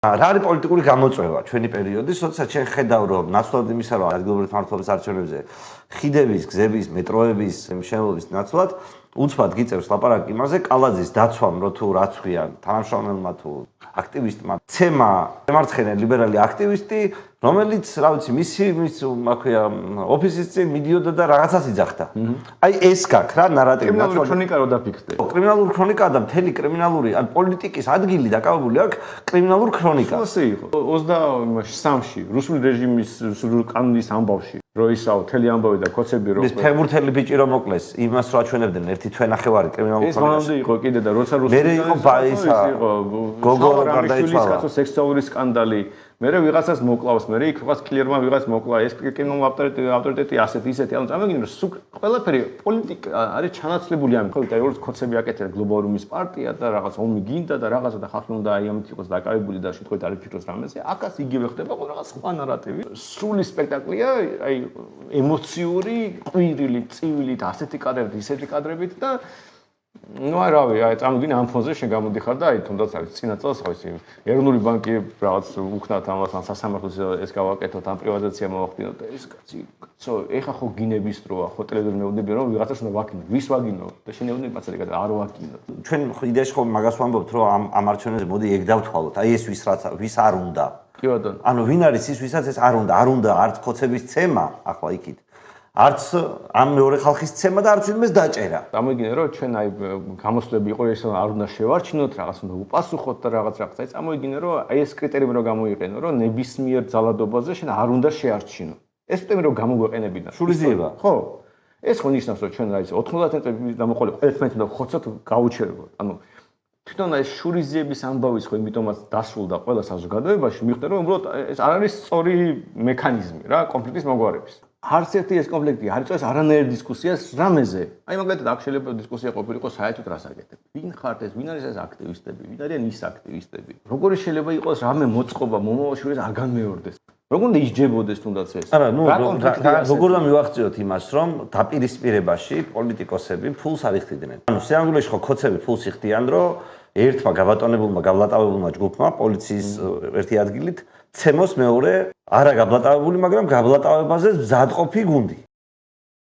რა არის პოლიტიკური გამოწვევა ჩვენი პერიოდის, როდესაც ჩვენ ხედავ რომ ნაცვლად იმისა რომ ადგილობრივი მმართველობის არჩევნებზე ხიდების, გზების, მეტროების მშენებლობის ნაცვლად უცბად გიწევს ლაპარაკი იმაზე, კალაძის დაცვამ რო თუ რაც ქვია თანამშრომელმა თუ აქტივისტმა ცემა მემარცხენე ლიბერალი აქტივისტი, რომელიც რა ვიცი მისი აქვია ოფისის წინ მიდიოდა და რაღაცას იძახდა. აი ეს გაქვს რა ნარატივი. კრიმინალური ქრონიკა რო დაფიქრდე. კრიმინალური ქრონიკა და მთელი კრიმინალური ან პოლიტიკის ადგილი დაკავებული აქვს კრიმინალურ ქრონიკას. ასე იყო 23-ში რუსული რეჟიმის კანონის ამბავში რო ისაო თელი ამბავი და ქოცები რო ეს ფეხბურთელი ბიჭი რომ მოკლეს იმას რო აჩვენებდნენ ერთი თვენახევარი კრიმინალურ ქრონიკაში. ეს მანამდე იყო კიდე და როცა რუსული მე იყო ბაისა გოგო გარდაიცვალა სექსუალური სკანდალი მერე ვიღაცას მოკლავს, მერე იქ ვიღაც კლიერმა ვიღაც მოკლა, ეს კრიმინალური ავტორიტეტი ასეთი ისეთი, ანუ წარმოგიდგენთ რომ სულ ყველაფერი პოლიტიკა არის ჩანაცვლებული ამ ხოლმე და როგორც ქოცები აკეთებს გლობალურუმის პარტია და რაღაც ომი გინდა და რაღაცა და ხალხი უნდა აი ამით იყოს დაკავებული და შეთქვით არ ფიქრობს რამეზე, აკაც იგივე ხდება ყველა რაღაც სხვა ნარატივი. სრული სპექტაკლია, აი ემოციური, ყვირილი, წივილი და ასეთი კადრებით, ისეთი კადრებით და ну აი რავი, აი წარმოგიდგენ ამ ფონზე შენ გამოდიხარ და აი თუნდაც არის წინა წელს ხავსი ეროვნული ბანკი რაღაც უქნათ ამას ან სასამართლოს ეს გავაკეთოთ ან პრივატიზაცია მოვახდინოთ და ეს კაცი კაცო ეხა ხო გინების დროა ხო ტელევიზორ მეუბნები რომ ვიღაცას უნდა ვაკინო ვის ვაგინო და შენ ეუბნები პაცარი გადა არ ვაკინო ჩვენ იდეაში ხო მაგას ვამბობთ რომ ამ არჩევნებზე მოდი ეგ დავთვალოთ აი ეს ვის არ უნდა კი ბატონო ანუ ვინ არის ის ვისაც ეს არ უნდა არც ხოცების ცემა ახლა იქით არც ამ მეორე ხალხის ცემა და არც ვინმეს დაჭერა. Წარმოიდგინე რომ ჩვენ აი გამოსვლები იყო ეს არ უნდა შევარჩინოთ, რაღაც უნდა უპასუხოთ და რაღაც. აი წარმოიდგინე რომ აი ეს კრიტერიუმი რომ გამოიყენო, რომ ნებისმიერ ძალადობაზე შენ არ უნდა შეარჩინო. ეს კრიტერიუმი რომ გამოგვეყენებინა. შურიზიება. ხო. ეს ხო ნიშნავს რომ ჩვენ რა ის 90 წელი დამოყოლე ყველაფერს უნდა ხოცოთ გაუჩერებოთ. ანუ თვითონ ეს შურიზიების ამბავის ხო იმიტომაც დასრულდა ყველა საზოგადოებაში, მიხვდა რომ უბრალოდ ეს არ არის სწორი მექანიზმი რა კონფლიქტის მოგვარების. არც ერთი ეს კონფლიქტი არ იწვევს არანაირ დისკუსიას რამეზე. აი მაგალითად აქ შეიძლება დისკუსია ყოფილიყო საერთოდ რას აკეთებ. ვინ ხართ ეს, ვინ არის ეს აქტივისტები, ვინ არიან ის აქტივისტები. როგორი შეიძლება იყოს რამე მოწყობა მომავალში ეს არ განმეორდეს. როგორ უნდა ისჯებოდეს თუნდაც ეს. არა, ნუ როგორ უნდა მივახციოთ იმას, რომ დაპირისპირებაში პოლიტიკოსები ფულს არ იხდიდნენ. ანუ სიამოვნებაში ხო ქოცები ფულს იხდიან, რომ ერთმა გაბატონებულმა გაბლატავებულმა ჯგუფმა პოლიციის ერთი ადგილით ცემოს მეორე არა გაბლატავებული, მაგრამ გაბლატავებაზე მზადყოფი გუნდი.